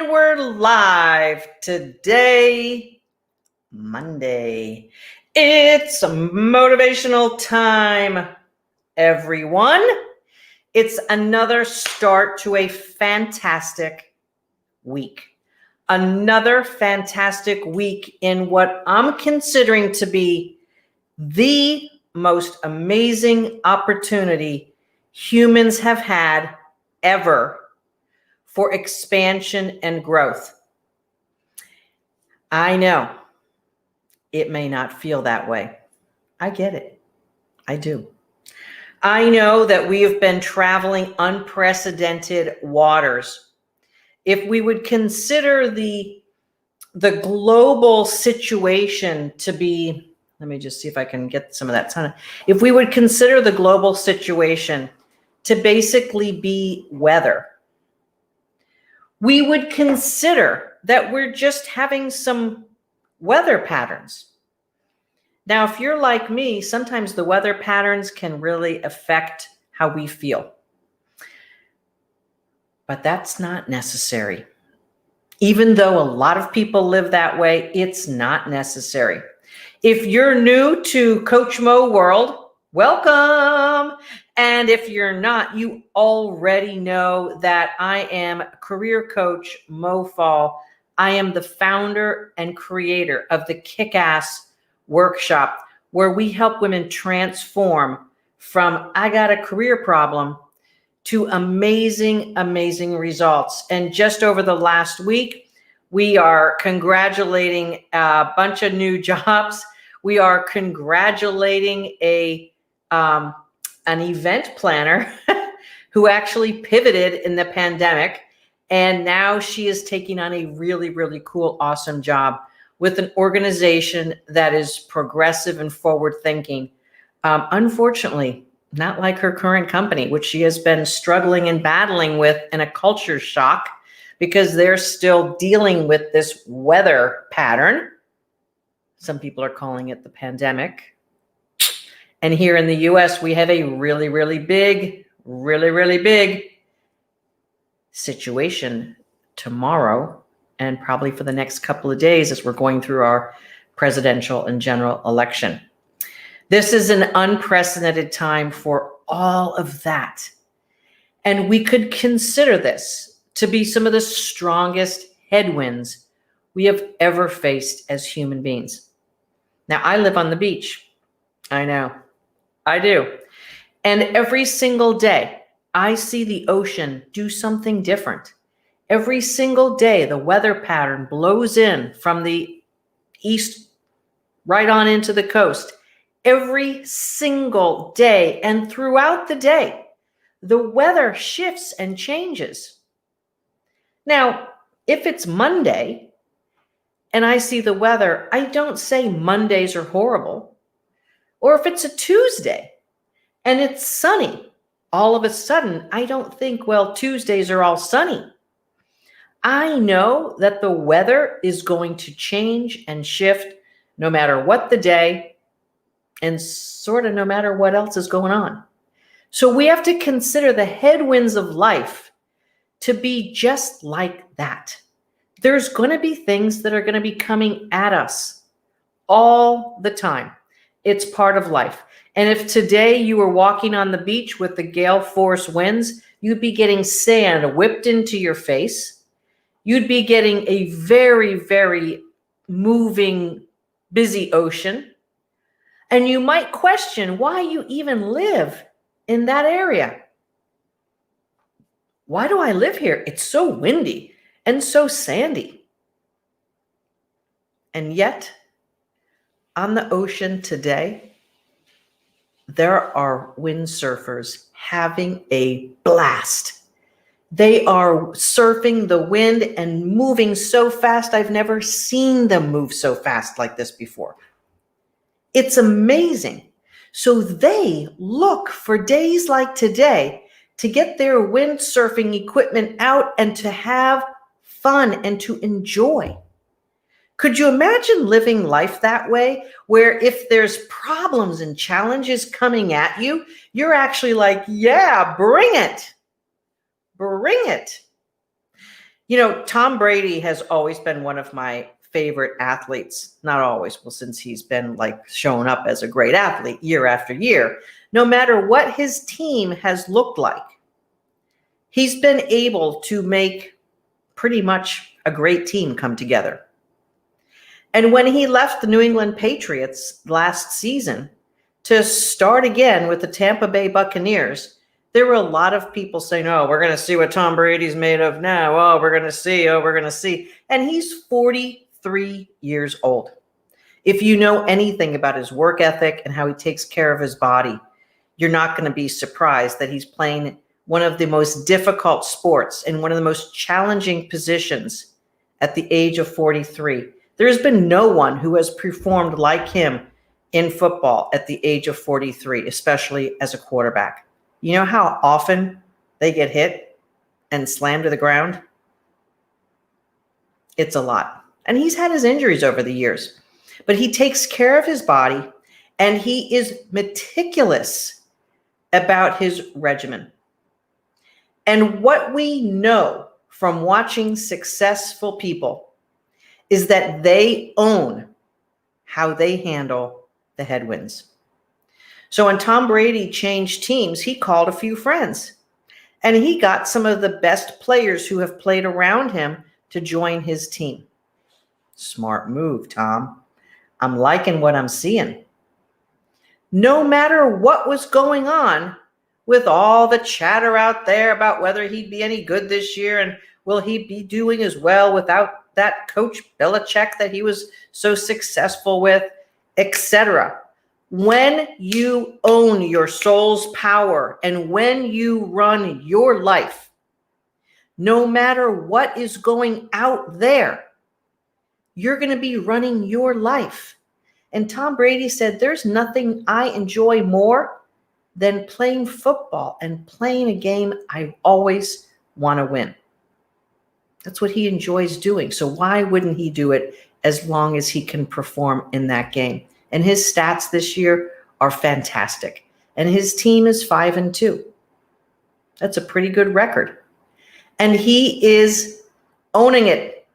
And we're live today, Monday. It's motivational time, everyone. It's another start to a fantastic week. Another fantastic week in what I'm considering to be the most amazing opportunity humans have had ever for expansion and growth. I know it may not feel that way. I get it. I do. I know that we have been traveling unprecedented waters. If we would consider the global situation to be, let me just see if I can get some of that sun. If we would consider the global situation to basically be weather, we would consider that we're just having some weather patterns. Now, if you're like me, sometimes the weather patterns can really affect how we feel. But that's not necessary. Even though a lot of people live that way, it's not necessary. If you're new to Coach Mo World, welcome. And if you're not, you already know that I am career coach Mo Fall. I am the founder and creator of the Kick-Ass Workshop, where we help women transform from I got a career problem to amazing, amazing results. And just over the last week, we are congratulating a bunch of new jobs. We are congratulating an event planner who actually pivoted in the pandemic. And now she is taking on a really, really cool, awesome job with an organization that is progressive and forward thinking. Unfortunately, not like her current company, which she has been struggling and battling with in a culture shock because they're still dealing with this weather pattern. Some people are calling it the pandemic. And here in the US, we have a really, really big situation tomorrow and probably for the next couple of days as we're going through our presidential and general election. This is an unprecedented time for all of that. And we could consider this to be some of the strongest headwinds we have ever faced as human beings. Now, I live on the beach. I know. I do. And every single day, I see the ocean do something different. Every single day, the weather pattern blows in from the east right on into the coast. Every single day and throughout the day, the weather shifts and changes. Now, if it's Monday and I see the weather, I don't say Mondays are horrible. Or if it's a Tuesday and it's sunny, all of a sudden, I don't think, well, Tuesdays are all sunny. I know that the weather is going to change and shift no matter what the day and sort of no matter what else is going on. So we have to consider the headwinds of life to be just like that. There's going to be things that are going to be coming at us all the time. It's part of life. And if today you were walking on the beach with the gale force winds, you'd be getting sand whipped into your face. You'd be getting a very, very moving, busy ocean. And you might question why you even live in that area. Why do I live here? It's so windy and so sandy. And yet, on the ocean today, there are windsurfers having a blast. They are surfing the wind and moving so fast. I've never seen them move so fast like this before. It's amazing. So they look for days like today to get their windsurfing equipment out and to have fun and to enjoy. Could you imagine living life that way, where if there's problems and challenges coming at you, you're actually like, yeah, bring it. Bring it. Tom Brady has always been one of my favorite athletes. Not always, well, since he's been showing up as a great athlete year after year. No matter what his team has looked like, he's been able to make pretty much a great team come together. And when he left the New England Patriots last season to start again with the Tampa Bay Buccaneers, there were a lot of people saying, oh, we're going to see what Tom Brady's made of now. Oh, we're going to see. Oh, we're going to see. And he's 43 years old. If you know anything about his work ethic and how he takes care of his body, you're not going to be surprised that he's playing one of the most difficult sports and one of the most challenging positions at the age of 43. There has been no one who has performed like him in football at the age of 43, especially as a quarterback. You know how often they get hit and slammed to the ground? It's a lot. And he's had his injuries over the years, but he takes care of his body and he is meticulous about his regimen. And what we know from watching successful people is that they own how they handle the headwinds. So when Tom Brady changed teams, he called a few friends and he got some of the best players who have played around him to join his team. Smart move, Tom. I'm liking what I'm seeing. No matter what was going on with all the chatter out there about whether he'd be any good this year and will he be doing as well without that Coach Belichick that he was so successful with, etc. When you own your soul's power and when you run your life, no matter what is going out there, you're going to be running your life. And Tom Brady said, there's nothing I enjoy more than playing football and playing a game I always want to win. That's what he enjoys doing. So why wouldn't he do it as long as he can perform in that game? And his stats this year are fantastic. And his team is 5-2. That's a pretty good record. And he is owning it.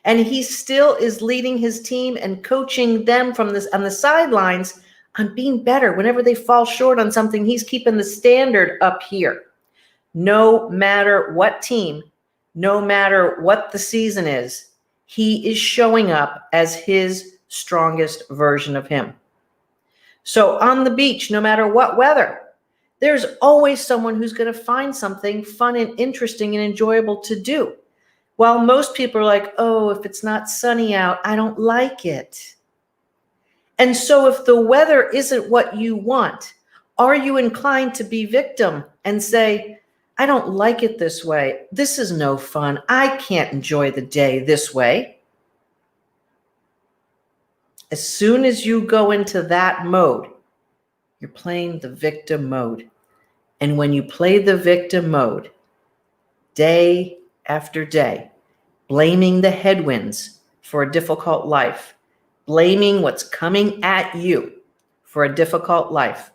And he still is leading his team and coaching them on the sidelines on being better. Whenever they fall short on something, he's keeping the standard up here. No matter what team, no matter what the season is, he is showing up as his strongest version of him. So on the beach, no matter what weather, there's always someone who's going to find something fun and interesting and enjoyable to do. While most people are like, oh, if it's not sunny out, I don't like it. And so if the weather isn't what you want, are you inclined to be victim and say, I don't like it this way. This is no fun. I can't enjoy the day this way. As soon as you go into that mode, you're playing the victim mode. And when you play the victim mode, day after day, blaming the headwinds for a difficult life, blaming what's coming at you for a difficult life,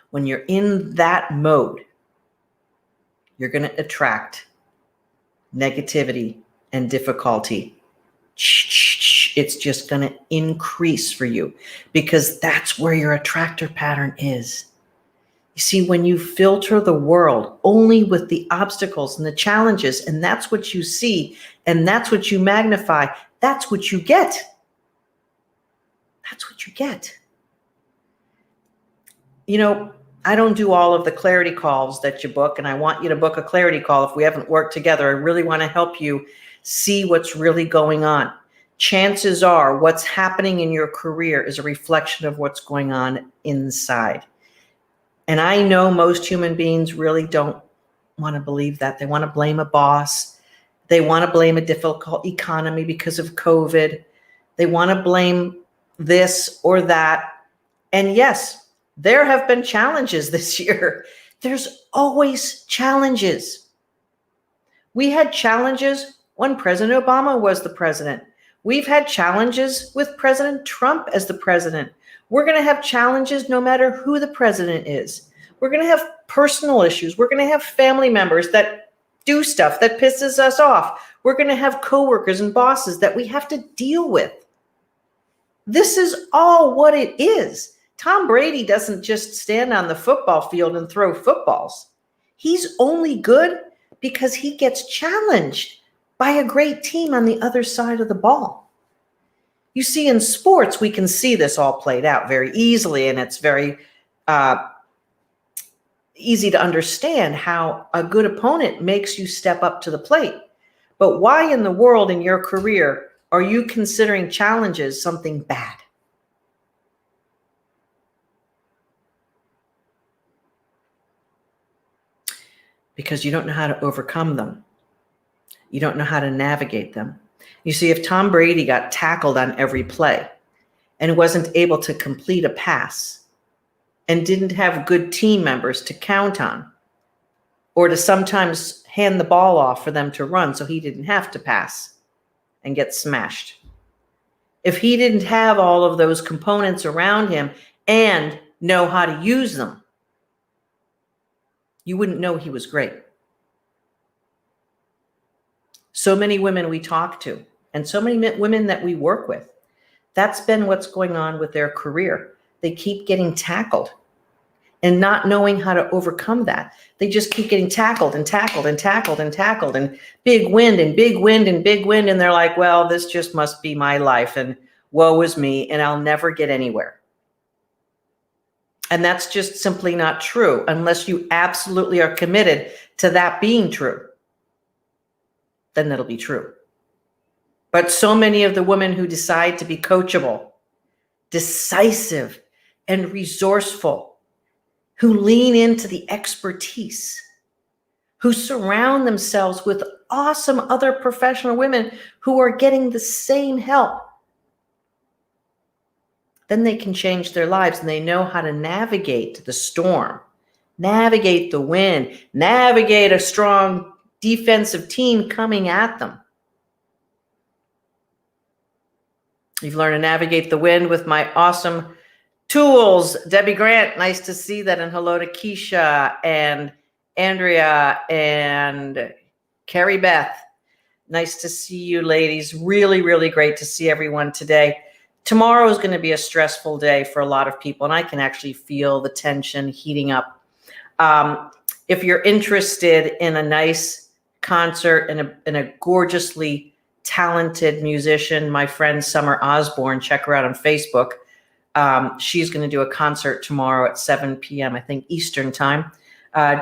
when you're in that mode, you're going to attract negativity and difficulty. It's just going to increase for you because that's where your attractor pattern is. You see, when you filter the world only with the obstacles and the challenges, and that's what you see, and that's what you magnify, that's what you get. That's what you get. I don't do all of the clarity calls that you book, and I want you to book a clarity call if we haven't worked together. I really want to help you see what's really going on. Chances are what's happening in your career is a reflection of what's going on inside. And I know most human beings really don't want to believe that. They want to blame a boss. They want to blame a difficult economy because of COVID. They want to blame this or that. And yes, there have been challenges this year. There's always challenges. We had challenges when President Obama was the president. We've had challenges with President Trump as the president. We're going to have challenges no matter who the president is. We're going to have personal issues. We're going to have family members that do stuff that pisses us off. We're going to have coworkers and bosses that we have to deal with. This is all what it is. Tom Brady doesn't just stand on the football field and throw footballs. He's only good because he gets challenged by a great team on the other side of the ball. You see, in sports, we can see this all played out very easily, and it's very easy to understand how a good opponent makes you step up to the plate. But why in the world in your career are you considering challenges something bad? Because you don't know how to overcome them. You don't know how to navigate them. You see, if Tom Brady got tackled on every play and wasn't able to complete a pass and didn't have good team members to count on, or to sometimes hand the ball off for them to run so he didn't have to pass and get smashed. If he didn't have all of those components around him and know how to use them, you wouldn't know he was great. So many women we talk to and so many women that we work with, that's been what's going on with their career. They keep getting tackled and not knowing how to overcome that. They just keep getting tackled and tackled and tackled and tackled, and big wind and big wind and big wind. And they're like, well, this just must be my life, and woe is me, and I'll never get anywhere. And that's just simply not true unless you absolutely are committed to that being true. Then that'll be true. But so many of the women who decide to be coachable, decisive, and resourceful, who lean into the expertise, who surround themselves with awesome other professional women who are getting the same help, then they can change their lives, and they know how to navigate the storm, navigate the wind, navigate a strong defensive team coming at them. You've learned to navigate the wind with my awesome tools. Debbie Grant, nice to see that. And hello to Keisha and Andrea and Carrie Beth. Nice to see you ladies. Really, really great to see everyone today. Tomorrow is going to be a stressful day for a lot of people, and I can actually feel the tension heating up. If you're interested in a nice concert and a gorgeously talented musician, my friend Summer Osborne, check her out on Facebook. She's going to do a concert tomorrow at 7 p.m., I think, Eastern time. I'm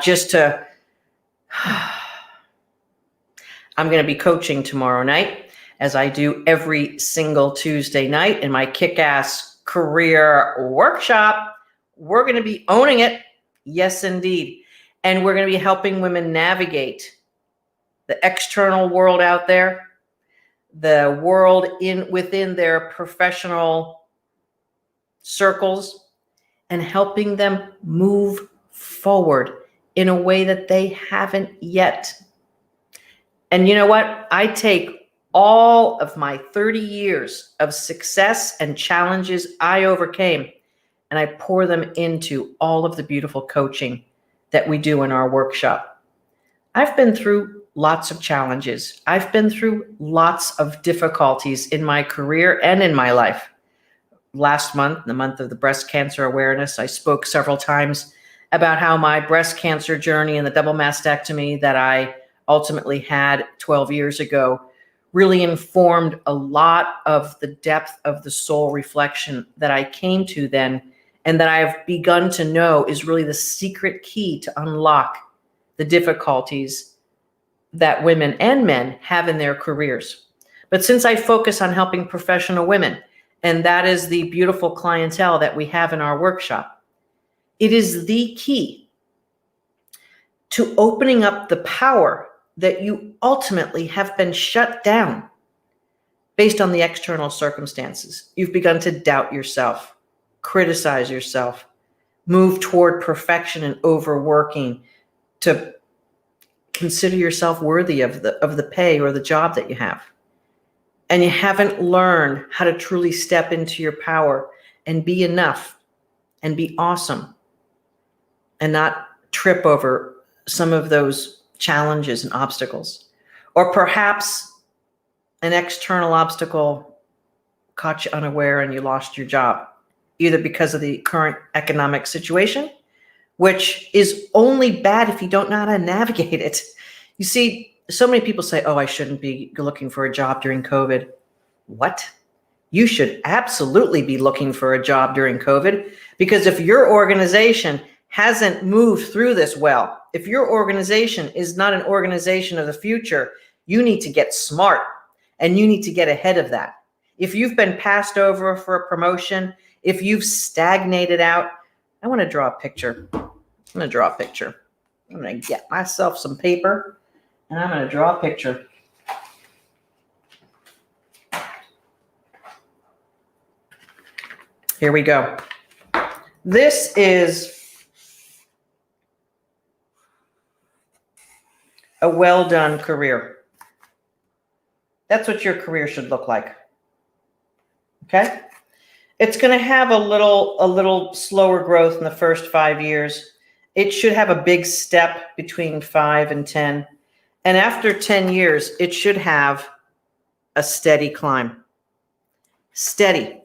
going to be coaching tomorrow night, as I do every single Tuesday night in my kick-ass career workshop. We're going to be owning it. Yes, indeed. And we're going to be helping women navigate the external world out there, the world within their professional circles, and helping them move forward in a way that they haven't yet. And you know what? I take all of my 30 years of success and challenges I overcame, and I pour them into all of the beautiful coaching that we do in our workshop. I've been through lots of challenges. I've been through lots of difficulties in my career and in my life. Last month, the month of the breast cancer awareness, I spoke several times about how my breast cancer journey and the double mastectomy that I ultimately had 12 years ago really informed a lot of the depth of the soul reflection that I came to then, and that I've begun to know is really the secret key to unlock the difficulties that women and men have in their careers. But since I focus on helping professional women, and that is the beautiful clientele that we have in our workshop, it is the key to opening up the power that you ultimately have been shut down based on the external circumstances. You've begun to doubt yourself, criticize yourself, move toward perfection and overworking to consider yourself worthy of the pay or the job that you have. And you haven't learned how to truly step into your power and be enough and be awesome and not trip over some of those challenges and obstacles. Or perhaps an external obstacle caught you unaware and you lost your job, either because of the current economic situation, which is only bad if you don't know how to navigate it. You see, so many people say, oh, I shouldn't be looking for a job during COVID. What? You should absolutely be looking for a job during COVID, because if your organization hasn't moved through this well, if your organization is not an organization of the future, you need to get smart and you need to get ahead of that. If you've been passed over for a promotion, if you've stagnated out, I want to draw a picture. I'm going to get myself some paper and I'm going to draw a picture. Here we go. This is a well-done career. That's what your career should look like. Okay? It's going to have a little slower growth in the first 5 years. It should have a big step between 5 and 10. And after 10 years, it should have a steady climb. Steady.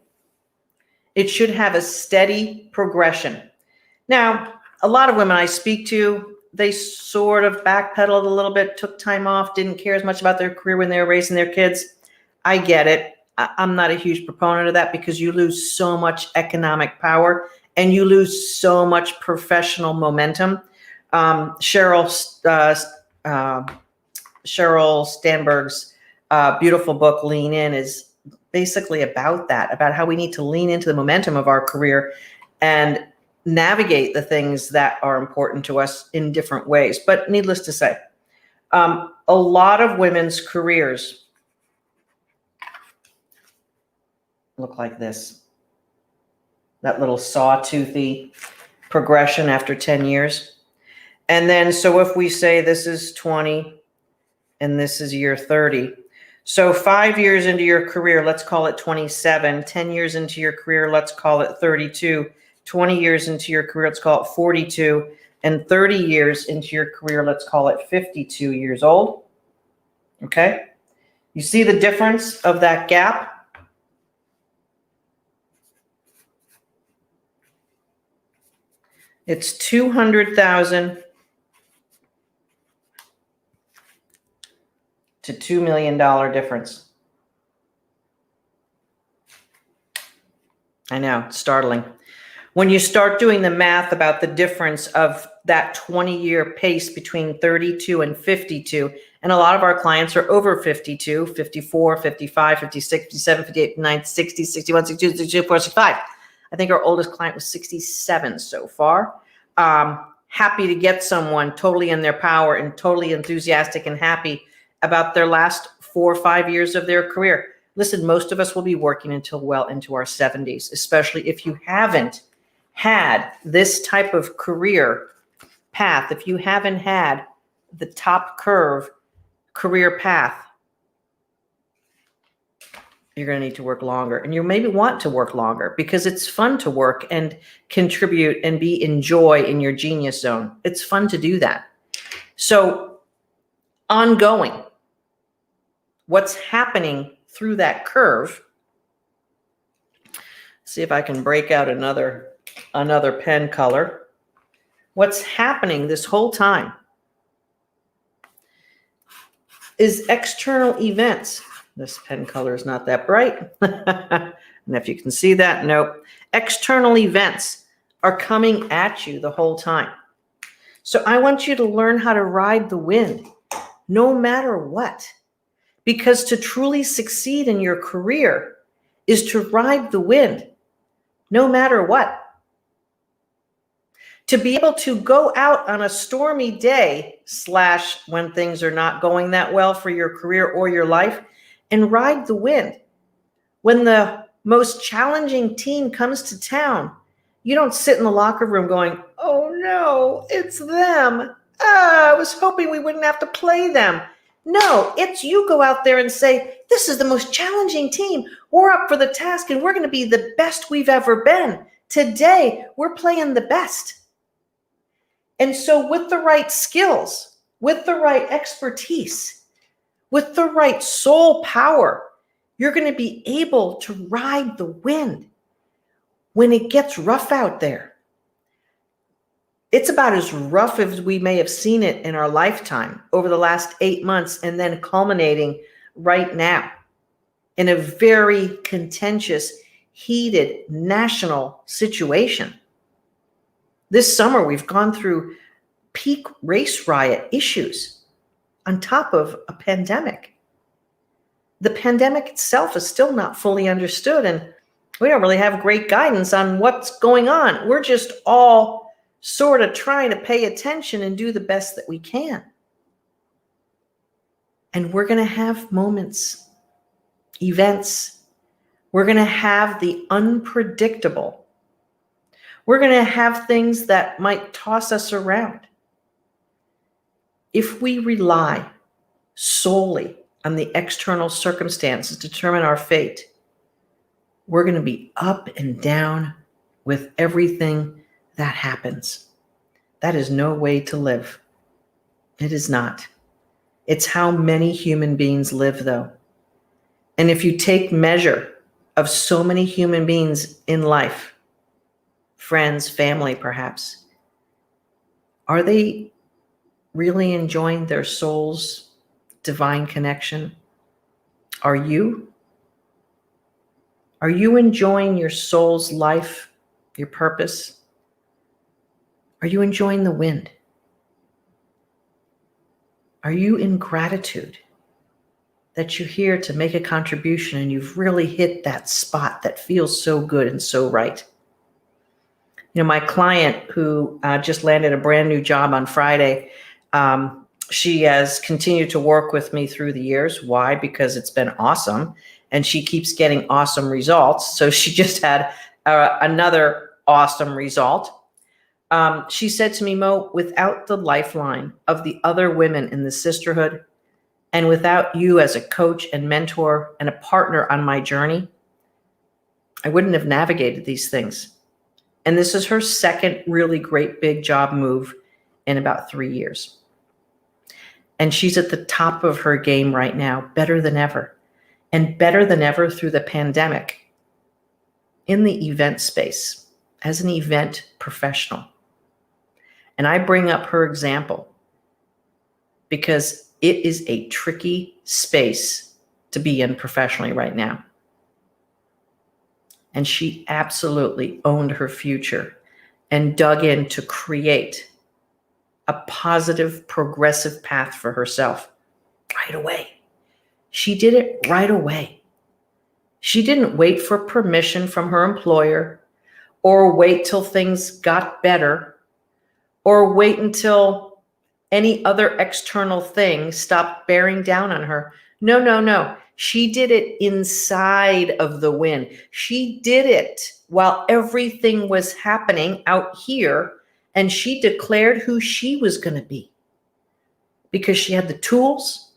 It should have a steady progression. Now, a lot of women I speak to, they sort of backpedaled a little bit, took time off, didn't care as much about their career when they were raising their kids. I get it. I'm not a huge proponent of that because you lose so much economic power and you lose so much professional momentum. Sheryl Sandberg's beautiful book, Lean In, is basically about that, about how we need to lean into the momentum of our career and navigate the things that are important to us in different ways. But needless to say, a lot of women's careers look like this. That little sawtoothy progression after 10 years. And then, so if we say this is 20 and this is year 30, so 5 years into your career, let's call it 27. 10 years into your career, let's call it 32. 20 years into your career, let's call it 42. And 30 years into your career, let's call it 52 years old. Okay? You see the difference of that gap? It's $200,000 to $2 million difference. I know, it's startling. When you start doing the math about the difference of that 20-year pace between 32 and 52, and a lot of our clients are over 52, 54, 55, 56, 57, 58, 59, 60, 61, 62, 63, 64, 65. I think our oldest client was 67 so far. Happy to get someone totally in their power and totally enthusiastic and happy about their last 4 or 5 years of their career. Listen, most of us will be working until well into our 70s, especially if you haven't had this type of career path, if you haven't had the top curve career path, you're going to need to work longer. And you maybe want to work longer because it's fun to work and contribute and be in joy in your genius zone. It's fun to do that. So ongoing, what's happening through that curve. See if I can break out another pen color. What's happening this whole time is external events. This pen color is not that bright. And if you can see that, nope. External events are coming at you the whole time. So I want you to learn how to ride the wind, no matter what. Because to truly succeed in your career is to ride the wind, no matter what. To be able to go out on a stormy day / when things are not going that well for your career or your life and ride the wind. When the most challenging team comes to town, you don't sit in the locker room going, oh no, it's them. I was hoping we wouldn't have to play them. No, it's you go out there and say, this is the most challenging team. We're up for the task and we're going to be the best we've ever been. Today, we're playing the best. And so with the right skills, with the right expertise, with the right soul power, you're going to be able to ride the wind when it gets rough out there. It's about as rough as we may have seen it in our lifetime over the last 8 months, and then culminating right now in a very contentious, heated national situation. This summer, we've gone through peak race riot issues on top of a pandemic. The pandemic itself is still not fully understood, and we don't really have great guidance on what's going on. We're just all sort of trying to pay attention and do the best that we can. And we're going to have moments, events. We're going to have the unpredictable. We're going to have things that might toss us around. If we rely solely on the external circumstances to determine our fate, we're going to be up and down with everything that happens. That is no way to live. It is not. It's how many human beings live, though. And if you take measure of so many human beings in life, friends, family, perhaps, are they really enjoying their soul's divine connection? Are you? Are you enjoying your soul's life, your purpose? Are you enjoying the wind? Are you in gratitude that you're here to make a contribution and you've really hit that spot that feels so good and so right? You know, my client who just landed a brand new job on Friday, she has continued to work with me through the years. Why? Because it's been awesome, and she keeps getting awesome results. So she just had another awesome result. She said to me, Mo, without the lifeline of the other women in the sisterhood, and without you as a coach and mentor and a partner on my journey, I wouldn't have navigated these things. And this is her second really great big job move in about 3 years. And she's at the top of her game right now, better than ever, and better than ever through the pandemic in the event space as an event professional. And I bring up her example because it is a tricky space to be in professionally right now. And she absolutely owned her future and dug in to create a positive, progressive path for herself right away. She did it right away. She didn't wait for permission from her employer, or wait till things got better, or wait until any other external thing stopped bearing down on her. No. She did it inside of the wind. She did it while everything was happening out here, and she declared who she was going to be because she had the tools.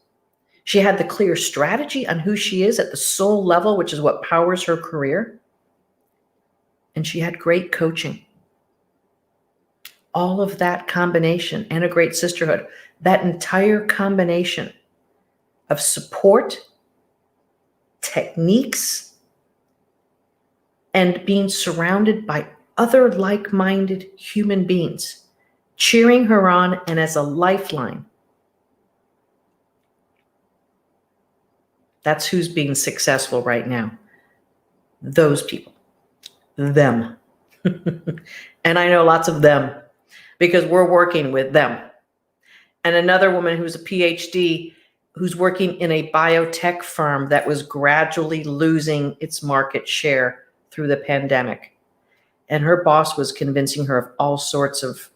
She had the clear strategy on who she is at the soul level, which is what powers her career. And she had great coaching. All of that combination and a great sisterhood, that entire combination of support, techniques, and being surrounded by other like-minded human beings, cheering her on and as a lifeline. That's who's being successful right now. Those people. Them. And I know lots of them, because we're working with them. And another woman who's a PhD, who's working in a biotech firm that was gradually losing its market share through the pandemic. And her boss was convincing her of all sorts of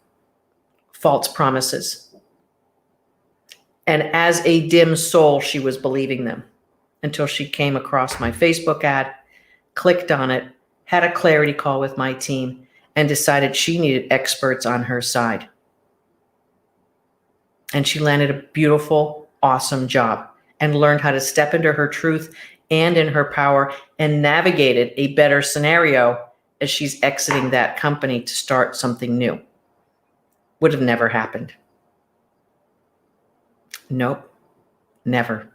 false promises. And as a dim soul, she was believing them until she came across my Facebook ad, clicked on it, had a clarity call with my team, and decided she needed experts on her side. And she landed a beautiful, awesome job and learned how to step into her truth and in her power, and navigated a better scenario as she's exiting that company to start something new. Would have never happened. Nope, never.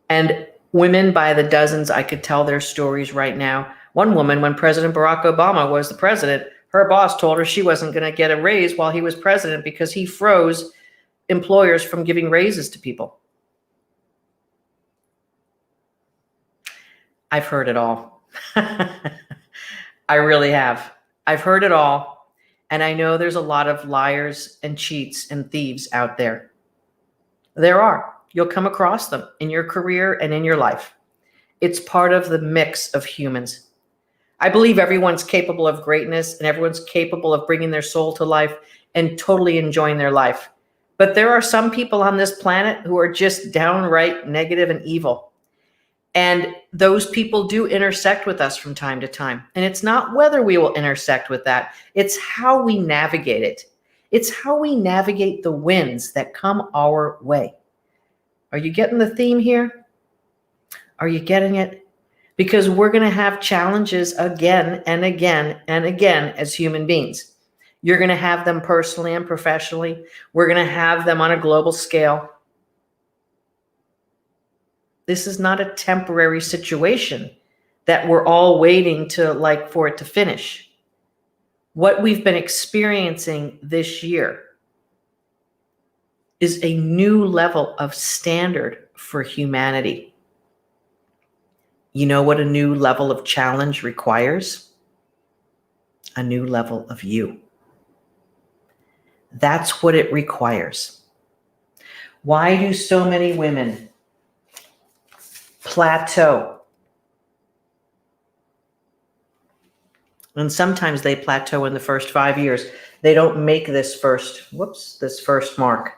And women by the dozens, I could tell their stories right now. One woman, when President Barack Obama was the president, her boss told her she wasn't going to get a raise while he was president because he froze employers from giving raises to people. I've heard it all. I really have. I've heard it all. And I know there's a lot of liars and cheats and thieves out there. There are. You'll come across them in your career and in your life. It's part of the mix of humans. I believe everyone's capable of greatness and everyone's capable of bringing their soul to life and totally enjoying their life. But there are some people on this planet who are just downright negative and evil. And those people do intersect with us from time to time. And it's not whether we will intersect with that. It's how we navigate it. It's how we navigate the winds that come our way. Are you getting the theme here? Are you getting it? Because we're going to have challenges again and again and again as human beings. You're going to have them personally and professionally. We're going to have them on a global scale. This is not a temporary situation that we're all waiting to for it to finish. What we've been experiencing this year is a new level of standard for humanity. You know what a new level of challenge requires? A new level of you. That's what it requires. Why do so many women plateau? And sometimes they plateau in the first 5 years. They don't make this first mark.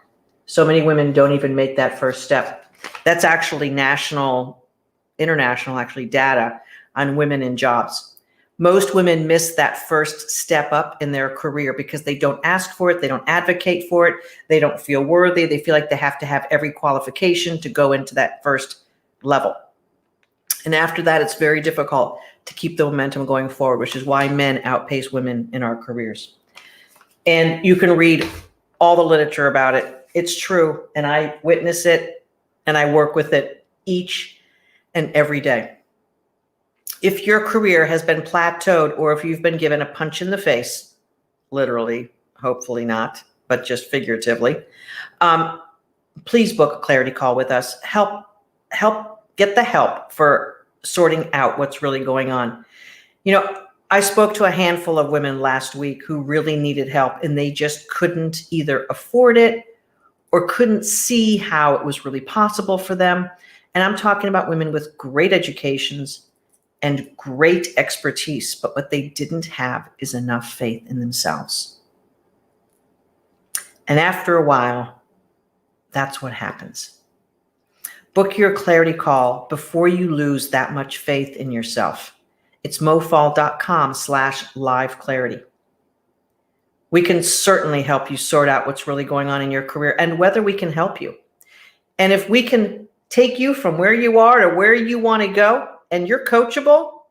So many women don't even make that first step. That's actually international data on women in jobs. Most women miss that first step up in their career because they don't ask for it. They don't advocate for it. They don't feel worthy. They feel like they have to have every qualification to go into that first level. And after that, it's very difficult to keep the momentum going forward, which is why men outpace women in our careers. And you can read all the literature about it. It's true. And I witness it and I work with it each and every day. If your career has been plateaued or if you've been given a punch in the face, literally, hopefully not, but just figuratively, please book a clarity call with us. Get the help for sorting out what's really going on. I spoke to a handful of women last week who really needed help and they just couldn't either afford it or couldn't see how it was really possible for them. And I'm talking about women with great educations and great expertise, but what they didn't have is enough faith in themselves. And after a while, that's what happens. Book your clarity call before you lose that much faith in yourself. It's mofall.com/live clarity. We can certainly help you sort out what's really going on in your career and whether we can help you. And if we can take you from where you are to where you want to go, and you're coachable,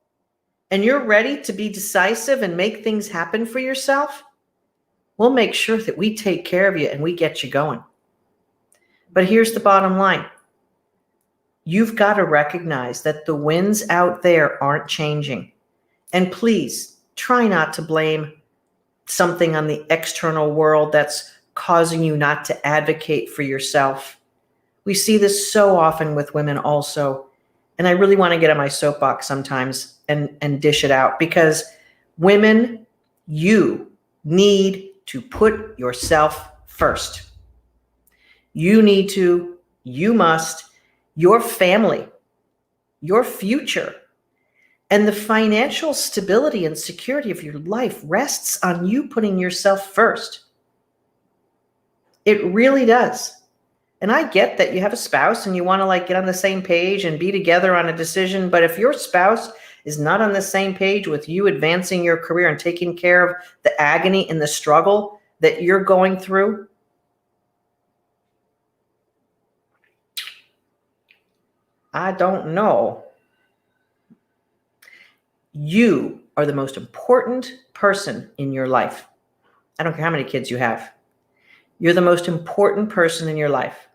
and you're ready to be decisive and make things happen for yourself, we'll make sure that we take care of you and we get you going. But here's the bottom line. You've got to recognize that the winds out there aren't changing. And please try not to blame something on the external world that's causing you not to advocate for yourself. We see this so often with women also. And I really want to get on my soapbox sometimes and dish it out because women, you need to put yourself first. You must, your family, your future, and the financial stability and security of your life rests on you putting yourself first. It really does. And I get that you have a spouse and you want to get on the same page and be together on a decision. But if your spouse is not on the same page with you advancing your career and taking care of the agony and the struggle that you're going through, I don't know. You are the most important person in your life. I don't care how many kids you have. You're the most important person in your life.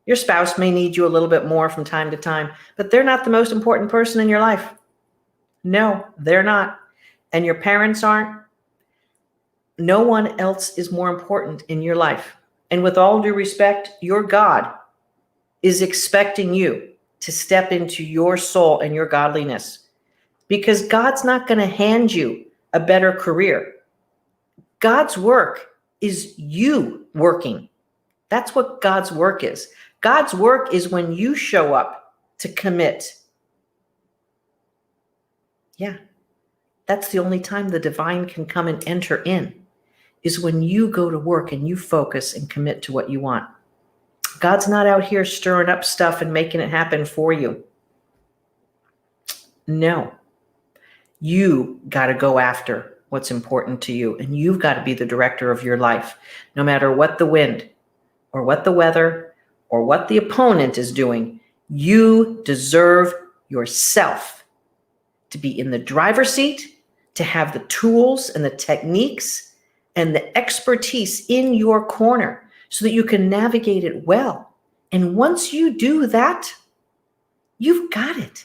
Your spouse may need you a little bit more from time to time, but they're not the most important person in your life. No, they're not. And your parents aren't. No one else is more important in your life. And with all due respect, your God is expecting you to step into your soul and your godliness, because God's not going to hand you a better career. God's work is you working. That's what God's work is. God's work is when you show up to commit. Yeah, that's the only time the divine can come and enter in, is when you go to work and you focus and commit to what you want. God's not out here stirring up stuff and making it happen for you. No. You got to go after what's important to you, and you've got to be the director of your life, no matter what the wind or what the weather or what the opponent is doing. You deserve yourself to be in the driver's seat, to have the tools and the techniques and the expertise in your corner so that you can navigate it well. And once you do that, you've got it.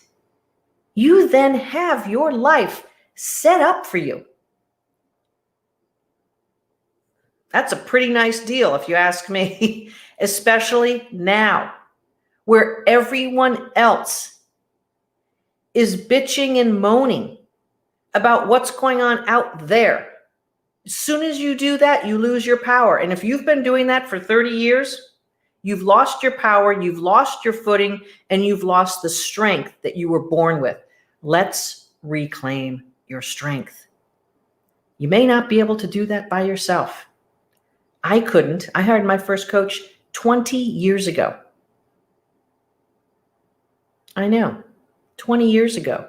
You then have your life set up for you. That's a pretty nice deal, if you ask me, especially now, where everyone else is bitching and moaning about what's going on out there. As soon as you do that, you lose your power. And if you've been doing that for 30 years, you've lost your power, you've lost your footing, and you've lost the strength that you were born with. Let's reclaim your strength. You may not be able to do that by yourself. I couldn't. I hired my first coach 20 years ago. I know. 20 years ago,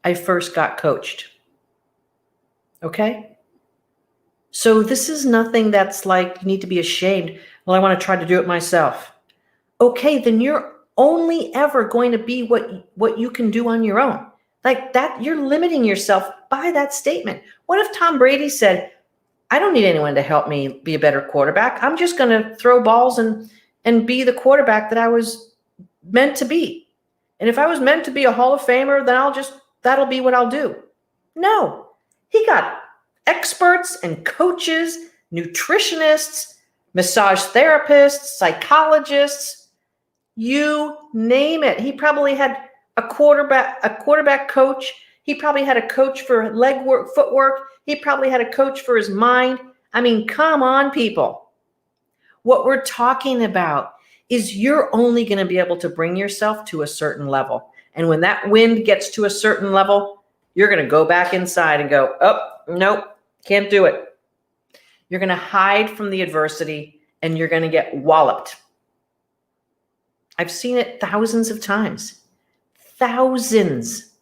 I first got coached. Okay? So this is nothing that's like you need to be ashamed. Well, I want to try to do it myself. Okay, then you're only ever going to be what you can do on your own. Like that, you're limiting yourself by that statement. What if Tom Brady said, I don't need anyone to help me be a better quarterback. I'm just going to throw balls and be the quarterback that I was meant to be. And if I was meant to be a Hall of Famer, then that'll be what I'll do. No, he got experts and coaches, nutritionists, massage therapists, psychologists, you name it. He probably had a quarterback coach. He probably had a coach for leg work, footwork. He probably had a coach for his mind. I mean, come on, people. What we're talking about is you're only going to be able to bring yourself to a certain level. And when that wind gets to a certain level, you're going to go back inside and go, oh, nope, can't do it. You're going to hide from the adversity and you're going to get walloped. I've seen it thousands of times. Thousands.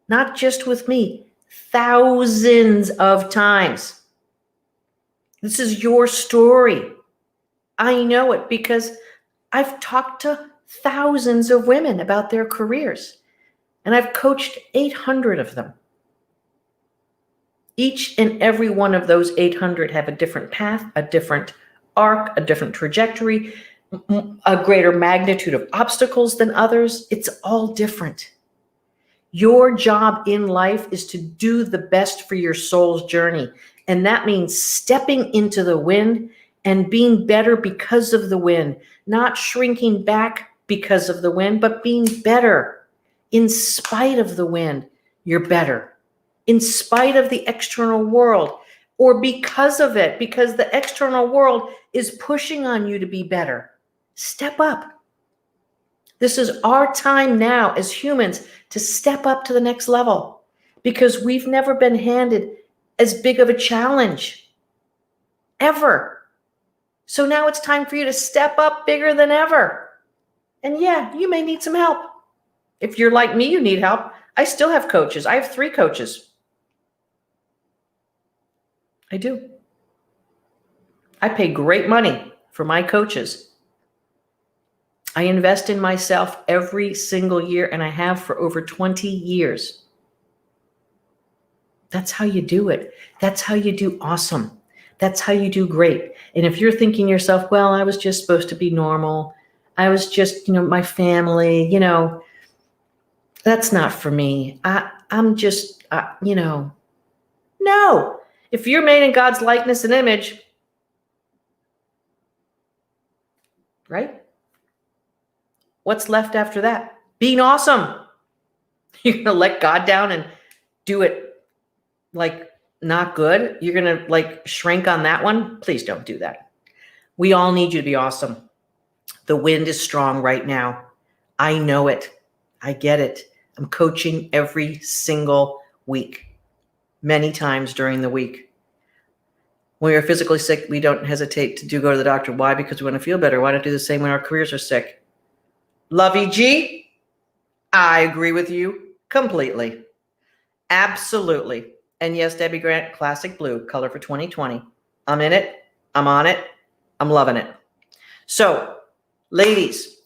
Not just with me. Thousands of times. This is your story. I know it because I've talked to thousands of women about their careers, and I've coached 800 of them. Each and every one of those 800 have a different path, a different arc, a different trajectory, a greater magnitude of obstacles than others. It's all different. Your job in life is to do the best for your soul's journey. And that means stepping into the wind and being better because of the wind, not shrinking back because of the wind, but being better. In spite of the wind, you're better. In spite of the external world, or because of it, because the external world is pushing on you to be better. Step up. This is our time now as humans to step up to the next level, because we've never been handed as big of a challenge ever. So now it's time for you to step up bigger than ever. And yeah, you may need some help. If you're like me, you need help. I still have coaches. I have 3 coaches. I do. I pay great money for my coaches. I invest in myself every single year, and I have for over 20 years. That's how you do it. That's how you do awesome. That's how you do great. And if you're thinking yourself, well, I was just supposed to be normal. I was just, my family, that's not for me. I'm just, no. If you're made in God's likeness and image, right? What's left after that? Being awesome. You're going to let God down and do it like not good? You're going to like shrink on that one? Please don't do that. We all need you to be awesome. The wind is strong right now. I know it. I get it. I'm coaching every single week, many times during the week. When we are physically sick, we don't hesitate to go to the doctor. Why? Because we want to feel better. Why not do the same when our careers are sick? Lovey G, I agree with you completely. Absolutely. And yes, Debbie Grant, classic blue, color for 2020. I'm in it. I'm on it. I'm loving it. So, ladies,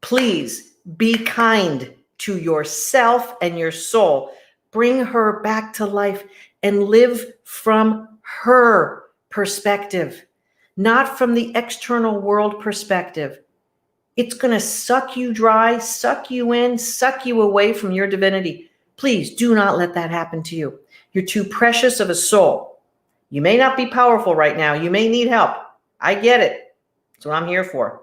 please be kind to yourself and your soul. Bring her back to life and live from her perspective, not from the external world perspective. It's going to suck you dry, suck you in, suck you away from your divinity. Please do not let that happen to you. You're too precious of a soul. You may not be powerful right now. You may need help. I get it. That's what I'm here for.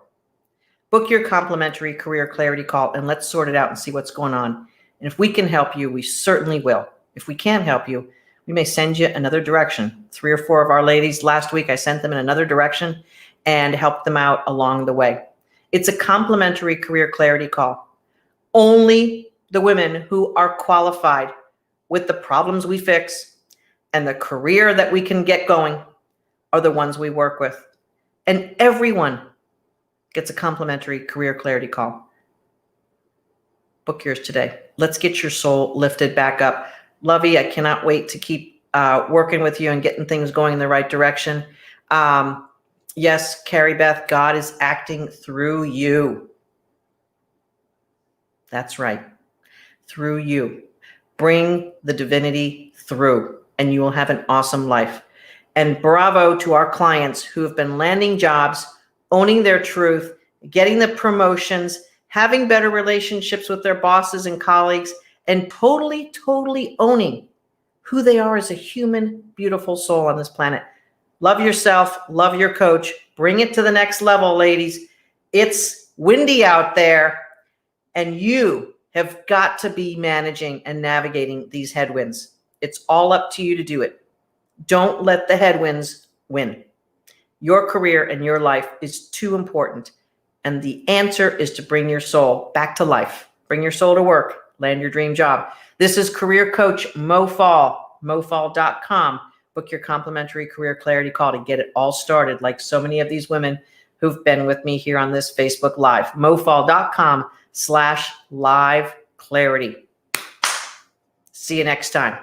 Book your complimentary career clarity call and let's sort it out and see what's going on. And if we can help you, we certainly will. If we can't help you, we may send you another direction. 3 or 4 of our ladies last week, I sent them in another direction and helped them out along the way. It's a complimentary career clarity call. Only the women who are qualified with the problems we fix and the career that we can get going are the ones we work with. And everyone gets a complimentary career clarity call. Book yours today. Let's get your soul lifted back up. Lovey, I cannot wait to keep working with you and getting things going in the right direction. Yes, Carrie Beth, God is acting through you. That's right. Through you. Bring the divinity through and you will have an awesome life. And bravo to our clients who have been landing jobs, owning their truth, getting the promotions, having better relationships with their bosses and colleagues, and totally owning who they are as a human, beautiful soul on this planet. Love yourself, love your coach, bring it to the next level, ladies. It's windy out there, and you have got to be managing and navigating these headwinds. It's all up to you to do it. Don't let the headwinds win. Your career and your life is too important, and the answer is to bring your soul back to life. Bring your soul to work, land your dream job. This is career coach Mo Fall, mofall.com. Book your complimentary career clarity call to get it all started, like so many of these women who've been with me here on this Facebook Live. mofall.com/live clarity. See you next time.